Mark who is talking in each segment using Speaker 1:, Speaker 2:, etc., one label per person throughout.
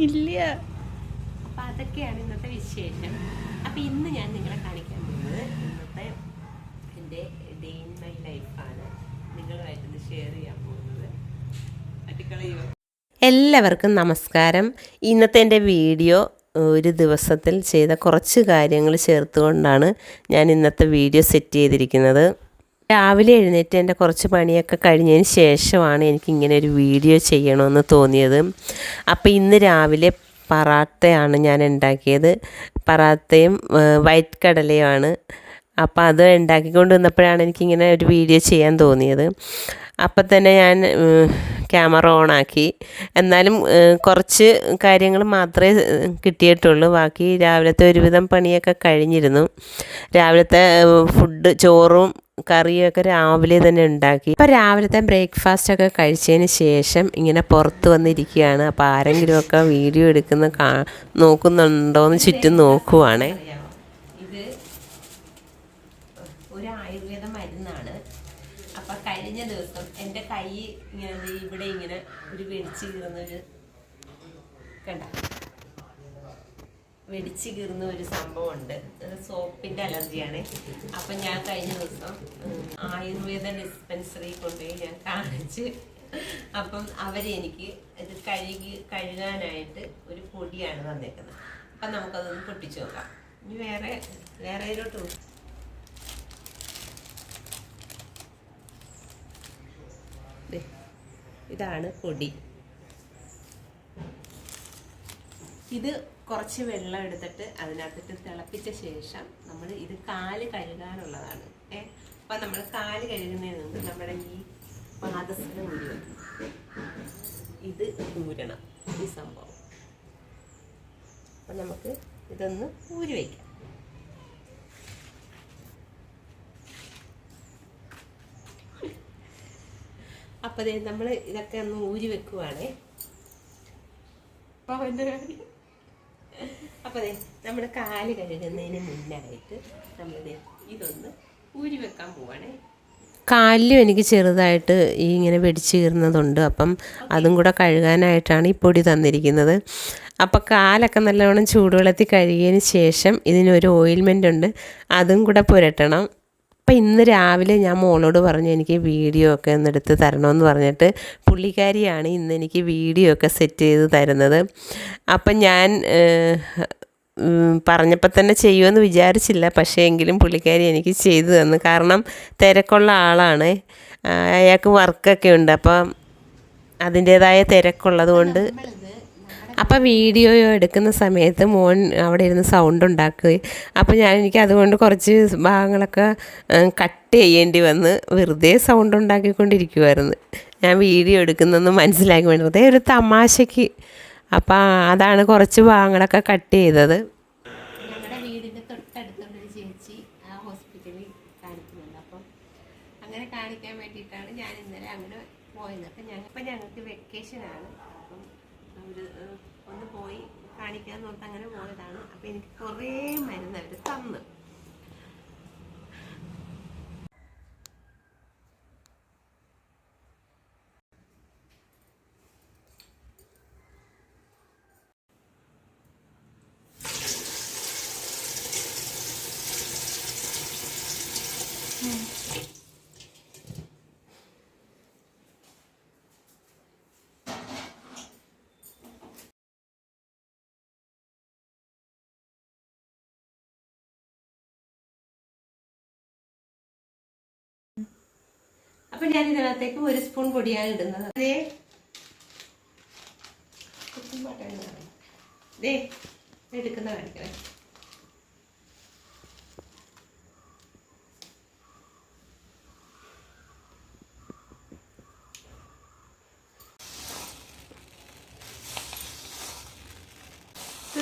Speaker 1: ഇല്ല.
Speaker 2: അപ്പം അതൊക്കെയാണ് ഇന്നത്തെ വിശേഷം. അപ്പം ഇന്ന് ഞാൻ നിങ്ങളെ കാണിക്കാൻ പോകുന്നത് ഇന്നത്തെ എൻ്റെ ഡേ ഇൻ മൈ ലൈഫാണ്. നിങ്ങളുമായിട്ടൊന്ന് ഷെയർ ചെയ്യാൻ പോകുന്നത്. അട്ടിക്കളയോ. എല്ലാവർക്കും നമസ്കാരം. ഇന്നത്തെ എൻ്റെ വീഡിയോ ഒരു ദിവസത്തിൽ ചെയ്ത കുറച്ച് കാര്യങ്ങൾ ചേർത്തുകൊണ്ടാണ് ഞാൻ ഇന്നത്തെ വീഡിയോ സെറ്റ് ചെയ്തിരിക്കുന്നത്. രാവിലെ എഴുന്നേറ്റ് എൻ്റെ കുറച്ച് പണിയൊക്കെ കഴിഞ്ഞതിന് ശേഷമാണ് എനിക്കിങ്ങനെ ഒരു വീഡിയോ ചെയ്യണമെന്ന് തോന്നിയത്. അപ്പോൾ ഇന്ന് രാവിലെ പറാത്തയാണ് ഞാൻ ഉണ്ടാക്കിയത്. പറാത്തയും വൈറ്റ് കടലയുമാണ്. അപ്പോൾ അത് ഉണ്ടാക്കിക്കൊണ്ട് വന്നപ്പോഴാണ് എനിക്കിങ്ങനെ ഒരു വീഡിയോ ചെയ്യാൻ തോന്നിയത്. അപ്പം തന്നെ ഞാൻ ക്യാമറ ഓണാക്കി. എന്നാലും കുറച്ച് കാര്യങ്ങൾ മാത്രമേ കിട്ടിയിട്ടുള്ളൂ. ബാക്കി രാവിലത്തെ ഒരുവിധം പണിയൊക്കെ കഴിഞ്ഞിരുന്നു. രാവിലത്തെ ഫുഡ് ചോറും കറിയൊക്കെ രാവിലെ തന്നെ ഉണ്ടാക്കി. അപ്പോൾ രാവിലത്തെ ബ്രേക്ക്ഫാസ്റ്റൊക്കെ കഴിച്ചതിന് ശേഷം ഇങ്ങനെ പുറത്ത് വന്നിരിക്കുകയാണ്. അപ്പോൾ ആരെങ്കിലുമൊക്കെ വീഡിയോ എടുക്കുന്ന നോക്കുന്നുണ്ടോയെന്ന് ചുറ്റും നോക്കുവാണേ. ഇത് ഒരു ആയുർവേദ മരുന്നാണ്. അപ്പം കഴിഞ്ഞ ദിവസം എൻ്റെ കൈ ഇങ്ങനെ ഇവിടെ ഇങ്ങനെ ഒരു വെടിച്ച് കീറുന്നൊരു വെടിച്ച് കീറുന്ന ഒരു സംഭവമുണ്ട്. സോപ്പിൻ്റെ അലർജിയാണ്. അപ്പം ഞാൻ കഴിഞ്ഞ ദിവസം ആയുർവേദ ഡിസ്പെൻസറി കൊണ്ടുപോയി ഞാൻ കാണിച്ച്. അപ്പം അവരെനിക്ക് ഇത് കഴുകാനായിട്ട് ഒരു പൊടിയാണ് തന്നേക്കുന്നത്. അപ്പം നമുക്കതൊന്ന് പൊട്ടിച്ച് നോക്കാം. ഇനി വേറെ ഇതിലോട്ട് ഇതാണ് പൊടി. ഇത് കുറച്ച് വെള്ളം എടുത്തിട്ട് അതിനകത്തിട്ട് തിളപ്പിച്ച ശേഷം നമ്മൾ ഇത് കാല് കഴുകാനുള്ളതാണ്. അപ്പം നമ്മൾ കാല് കഴുകുന്നതിന് മുമ്പ് നമ്മുടെ ഈ പാദസരം ഊരി വെക്കണം. ഇത് ഊരണം ഈ സംഭവം. അപ്പം നമുക്ക് ഇതൊന്ന് ഊരി വയ്ക്കാം. അപ്പം നമ്മൾ ഇതൊക്കെ ഒന്ന് ഊരി വെക്കുവാണേ. അപ്പോൾ നമ്മൾ കാല് കഴുകുന്നതിന് മുന്നായിട്ട് നമ്മൾ ഇതൊന്ന് ഊരി വെക്കാൻ പോവാണേ. കാലിലും എനിക്ക് ചെറുതായിട്ട് ഈ ഇങ്ങനെ വെടിച്ച് കീറുന്നതുണ്ട്. അപ്പം അതും കൂടെ കഴുകാനായിട്ടാണ് ഈ പൊടി തന്നിരിക്കുന്നത്. അപ്പോൾ കാലൊക്കെ നല്ലവണ്ണം ചൂടുവെള്ളത്തിൽ കഴുകിയതിന് ശേഷം ഇതിനൊരു ഓയിൽമെൻ്റ് ഉണ്ട്, അതും കൂടെ പുരട്ടണം. അപ്പം ഇന്ന് രാവിലെ ഞാൻ മോളോട് പറഞ്ഞു എനിക്ക് വീഡിയോ ഒക്കെ ഒന്ന് എടുത്ത് തരണമെന്ന് പറഞ്ഞിട്ട് പുള്ളിക്കാരിയാണ് ഇന്ന് എനിക്ക് വീഡിയോ ഒക്കെ സെറ്റ് ചെയ്ത് തരുന്നത്. അപ്പം ഞാൻ പറഞ്ഞപ്പോൾ തന്നെ ചെയ്യുമെന്ന് വിചാരിച്ചില്ല. പക്ഷേ എങ്കിലും പുള്ളിക്കാരി എനിക്ക് ചെയ്തു തന്നു. കാരണം തിരക്കുള്ള ആളാണ്, അയാൾക്ക് വർക്കൊക്കെ ഉണ്ട്. അപ്പം അതിൻ്റേതായ തിരക്കുള്ളത് കൊണ്ട് അപ്പം വീഡിയോ എടുക്കുന്ന സമയത്ത് മോൻ അവിടെ ഇരുന്ന് സൗണ്ട് ഉണ്ടാക്കുകയും അപ്പോൾ എനിക്ക് അതുകൊണ്ട് കുറച്ച് ഭാഗങ്ങളൊക്കെ കട്ട് ചെയ്യേണ്ടി വന്ന് വെറുതെ സൗണ്ട് ഉണ്ടാക്കിക്കൊണ്ടിരിക്കുമായിരുന്നു. ഞാൻ വീഡിയോ എടുക്കുന്നതെന്ന് മനസ്സിലാക്കി വേണ്ടി വെറുതെ ഒരു തമാശയ്ക്ക്. അപ്പം അതാണ് കുറച്ച് ഭാഗങ്ങളൊക്കെ കട്ട് ചെയ്തത്. ഞങ്ങളുടെ വീടിൻ്റെ തൊട്ടടുത്തുള്ളൊരു ചേച്ചി ആ ഹോസ്പിറ്റലിൽ കാണിക്കുന്നുണ്ട്. അപ്പം അങ്ങനെ കാണിക്കാൻ വേണ്ടിയിട്ടാണ് ഞാൻ ഇന്നലെ അങ്ങനെ പോയത്. അപ്പം ഞങ്ങൾക്ക് വെക്കേഷനാണ്. അപ്പം ഒന്ന് പോയി കാണിക്കാൻ നോക്കി അങ്ങനെ പോയതാണ്. അപ്പം എനിക്ക് കുറേ മരുന്ന് അവർ തന്നു. അപ്പം ഞാൻ ഇതിനകത്തേക്ക് 1 സ്പൂൺ പൊടിയാണ് ഇടുന്നത്. എടുക്കുന്ന കാണിക്കണേ.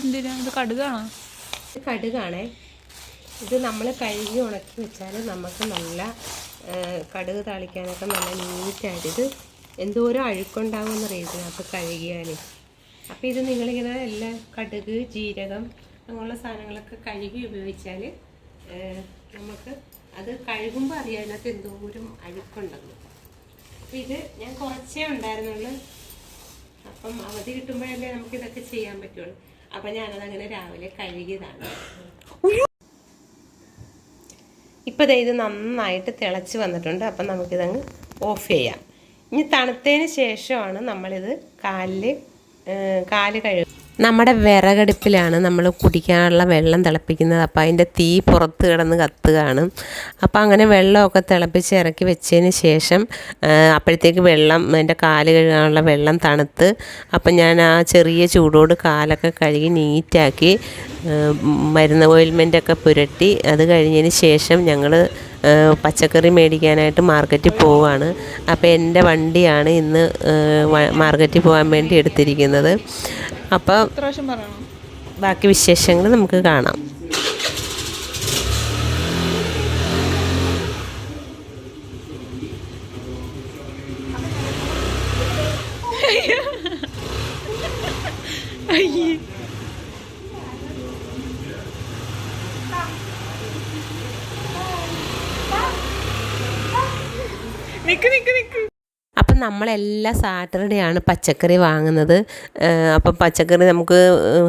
Speaker 1: എന്തിനാ? ഇത് കടുകാണോ?
Speaker 2: കടുകാണേ. ഇത് നമ്മൾ കഴുകി ഉണക്കി വെച്ചാൽ നമുക്ക് നല്ല കടുക് താളിക്കാനൊക്കെ നല്ല നീറ്റായിട്ട്. ഇത് എന്തോരം അഴുക്കുണ്ടാകുമെന്ന് അറിയത്തില്ല അപ്പോൾ കഴുകിയാൽ. അപ്പോൾ ഇത് നിങ്ങളിങ്ങനെ എല്ലാം കടുക് ജീരകം അങ്ങനെയുള്ള സാധനങ്ങളൊക്കെ കഴുകി ഉപയോഗിച്ചാൽ നമുക്ക് അത് കഴുകുമ്പോൾ അറിയാം അതിനകത്ത് എന്തോരം അഴുക്കുണ്ടെന്ന്. അപ്പോൾ ഇത് ഞാൻ കുറച്ചേ ഉണ്ടായിരുന്നുള്ളൂ. അപ്പം അപ്പം അവധി കിട്ടുമ്പോഴല്ലേ നമുക്ക് ഇതൊക്കെ ചെയ്യാൻ പറ്റുള്ളൂ. അപ്പം ഞാനതങ്ങനെ രാവിലെ കഴുകിയതാണ്. ഇപ്പോൾ ഇത് നന്നായിട്ട് തിളച്ച് വന്നിട്ടുണ്ട്. അപ്പം നമുക്കിതങ്ങ് ഓഫ് ചെയ്യാം. ഇനി തണുത്തതിന് ശേഷമാണ് നമ്മളിത് കാല് കഴുകുക. നമ്മുടെ വിറകടുപ്പിലാണ് നമ്മൾ കുടിക്കാനുള്ള വെള്ളം തിളപ്പിക്കുന്നത്. അപ്പോൾ അതിൻ്റെ തീ പുറത്ത് കിടന്ന് കത്തുകയാണ്. അപ്പോൾ അങ്ങനെ വെള്ളമൊക്കെ തിളപ്പിച്ച് ഇറക്കി വെച്ചതിന് ശേഷം അപ്പോഴത്തേക്ക് എൻ്റെ കാല് കഴുകാനുള്ള വെള്ളം തണുത്ത്, അപ്പം ഞാൻ ആ ചെറിയ ചൂടോട് കാലൊക്കെ കഴുകി നീറ്റാക്കി മരുന്ന് ഓയിൽമെൻറ്റൊക്കെ പുരട്ടി. അത് കഴിഞ്ഞതിന് ശേഷം ഞങ്ങൾ പച്ചക്കറി മേടിക്കാനായിട്ട് മാർക്കറ്റിൽ പോവുകയാണ്. അപ്പോൾ എൻ്റെ വണ്ടിയാണ് ഇന്ന് മാർക്കറ്റിൽ പോകാൻ വേണ്ടി എടുത്തിരിക്കുന്നത്. അപ്പോൾ ബാക്കി വിശേഷങ്ങൾ നമുക്ക് കാണാം. അപ്പം നമ്മളെല്ലാ സാറ്റർഡേ ആണ് പച്ചക്കറി വാങ്ങുന്നത്. അപ്പം പച്ചക്കറി നമുക്ക്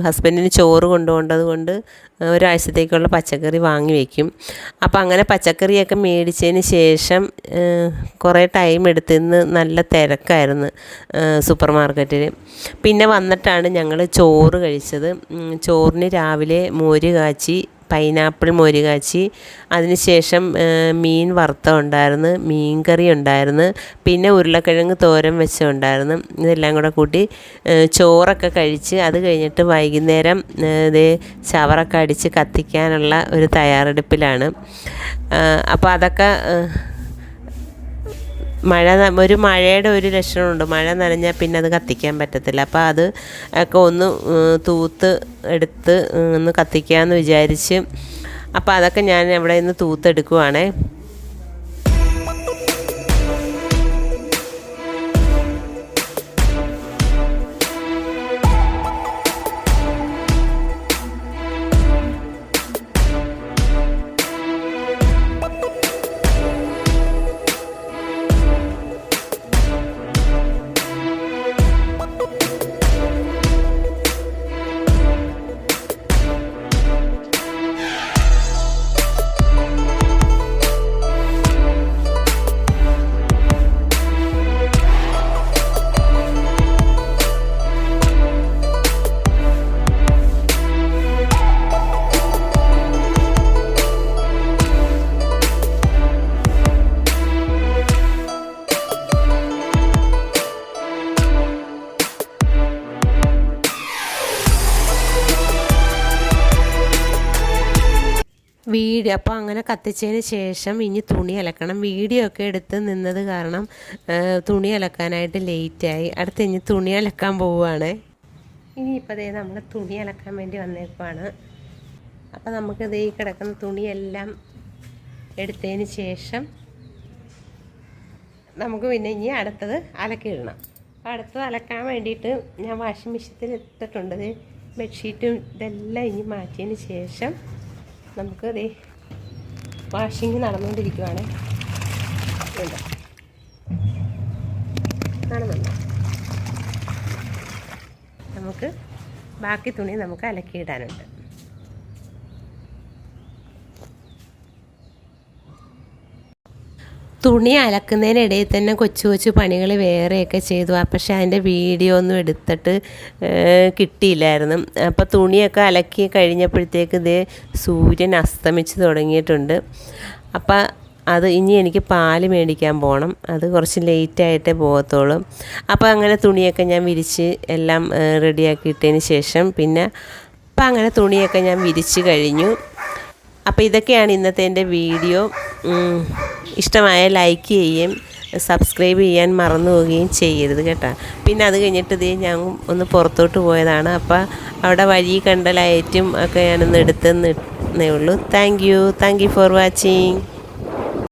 Speaker 2: ഹസ്ബൻഡിന് ചോറ് കൊണ്ടുപോകേണ്ടത് കൊണ്ട് ഒരാഴ്ചത്തേക്കുള്ള പച്ചക്കറി വാങ്ങി വയ്ക്കും. അപ്പം അങ്ങനെ പച്ചക്കറിയൊക്കെ മേടിച്ചതിന് ശേഷം കുറേ ടൈം എടുത്തിന്ന് നല്ല തിരക്കായിരുന്നു സൂപ്പർ മാർക്കറ്റിൽ. പിന്നെ വന്നിട്ടാണ് ഞങ്ങൾ ചോറ് കഴിച്ചത്. ചോറിന് രാവിലെ മോര് കാച്ചി, പൈനാപ്പിൾ മോര് കാച്ചി, അതിനുശേഷം മീൻ വറുത്ത ഉണ്ടായിരുന്നു, മീൻ കറി ഉണ്ടായിരുന്നു, പിന്നെ ഉരുളക്കിഴങ്ങ് തോരൻ വെച്ചുണ്ടായിരുന്നു. ഇതെല്ലാം കൂടെ കൂട്ടി ചോറൊക്കെ കഴിച്ച് അത് കഴിഞ്ഞിട്ട് വൈകുന്നേരം ചവറൊക്കെ അടിച്ച് കത്തിക്കാനുള്ള ഒരു തയ്യാറെടുപ്പിലാണ്. അപ്പോൾ അതൊക്കെ മഴയുടെ ഒരു ലക്ഷണമുണ്ട്. മഴ നനഞ്ഞാൽ പിന്നെ അത് കത്തിക്കാൻ പറ്റത്തില്ല. അപ്പോൾ അത് ഒക്കെ ഒന്ന് തൂത്ത് എടുത്ത് ഒന്ന് കത്തിക്കാമെന്ന് വിചാരിച്ച്, അപ്പോൾ അതൊക്കെ ഞാൻ ഇവിടെ നിന്ന് തൂത്തെടുക്കുവാണേ. അപ്പോൾ അങ്ങനെ കത്തിച്ചതിന് ശേഷം ഇനി തുണി അലക്കണം. വീഡിയോ ഒക്കെ എടുത്ത് നിന്നത് കാരണം തുണി അലക്കാനായിട്ട് ലേറ്റായി. ഇനി തുണി അലക്കാൻ പോവുകയാണ്. ഇനിയിപ്പോൾ നമ്മൾ തുണി അലക്കാൻ വേണ്ടി വന്നേക്കുവാണ്. അപ്പോൾ നമുക്കിത് ഈ കിടക്കുന്ന തുണിയെല്ലാം എടുത്തതിന് ശേഷം നമുക്ക് പിന്നെ ഇനി അടുത്തത് അലക്കിയിടണം. അപ്പോൾ അടുത്തത് അലക്കാൻ വേണ്ടിയിട്ട് ഞാൻ വാഷിംഗ് മെഷീനിൽ ഇട്ടിട്ടുണ്ട്. ബെഡ്ഷീറ്റും ഇതെല്ലാം ഇനി മാറ്റിയതിന് ശേഷം നമുക്ക് വാഷിങ് നടന്നുകൊണ്ടിരിക്കുവാണ്. കാണുന്നുണ്ടോ? നമുക്ക് ബാക്കി തുണി നമുക്ക് അലക്കിയിടാനുണ്ട്. തുണി അലക്കുന്നതിനിടയിൽ തന്നെ കൊച്ചു കൊച്ചു പണികൾ വേറെയൊക്കെ ചെയ്തു. പക്ഷേ അതിൻ്റെ വീഡിയോ ഒന്നും എടുത്തിട്ട് കിട്ടിയില്ലായിരുന്നു. അപ്പോൾ തുണിയൊക്കെ അലക്കി കഴിഞ്ഞപ്പോഴത്തേക്ക് സൂര്യൻ അസ്തമിച്ച് തുടങ്ങിയിട്ടുണ്ട്. അപ്പം ഇനി എനിക്ക് പാല് മേടിക്കാൻ പോകണം. അത് കുറച്ച് ലേറ്റായിട്ടേ പോകത്തുള്ളൂ. അപ്പോൾ അങ്ങനെ തുണിയൊക്കെ ഞാൻ വിരിച്ച് എല്ലാം റെഡിയാക്കിയിട്ടതിന് ശേഷം അപ്പം അങ്ങനെ തുണിയൊക്കെ ഞാൻ വിരിച്ച് കഴിഞ്ഞു. അപ്പോൾ ഇതൊക്കെയാണ് ഇന്നത്തെ എൻ്റെ വീഡിയോ. ഇഷ്ടമായ ലൈക്ക് ചെയ്യുകയും സബ്സ്ക്രൈബ് ചെയ്യാൻ മറന്നു പോവുകയും ചെയ്യരുത് കേട്ടോ. പിന്നെ അത് കഴിഞ്ഞിട്ട് ഞാൻ ഒന്ന് പുറത്തോട്ട് പോയതാണ്. അപ്പോൾ അവിടെ വഴി കണ്ട ലൈറ്റും ഒക്കെ ഞാനൊന്ന് എടുത്തെന്നേ ഉള്ളൂ. Thank you for watching.